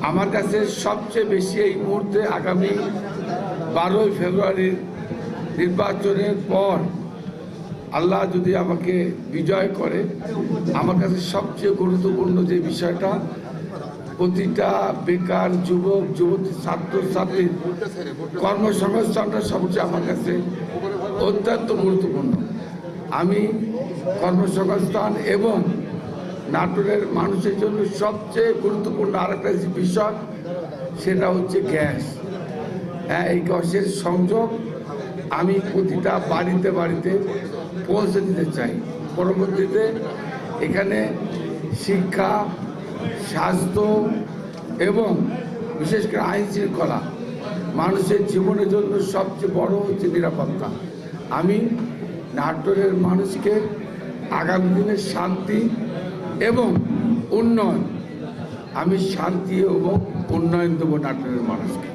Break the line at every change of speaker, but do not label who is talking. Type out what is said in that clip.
আমার কাছে সবচেয়ে বেশি এই মুহূর্তে আগামী 12ই ফেব্রুয়ারির নির্বাচনের পর আল্লাহ যদি আমাকে বিজয় করে, আমার কাছে সবচেয়ে গুরুত্বপূর্ণ যে বিষয়টা, প্রতিটা বেকার যুবক যুবতী ছাত্র ছাত্রীর কর্মসংস্থানটা সবচেয়ে আমার কাছে অত্যন্ত গুরুত্বপূর্ণ। আমি কর্মসংস্থান এবং নাটোরের মানুষের জন্য সবচেয়ে গুরুত্বপূর্ণ আরেকটা যে বিষয়, সেটা হচ্ছে গ্যাস। হ্যাঁ, এই গ্যাসের সংযোগ আমি প্রতিটা বাড়িতে বাড়িতে পৌঁছে দিতে চাই। পরবর্তীতে এখানে শিক্ষা, স্বাস্থ্য এবং বিশেষ করে আইন শৃঙ্খলা, মানুষের জীবনের জন্য সবচেয়ে বড় হচ্ছে নিরাপত্তা। আমি নাটোরের মানুষকে আগামী দিনের শান্তি এবং উন্নয়ন, আমি শান্তি এবং উন্নয়ন দেবো নাটোরের মানুষকে।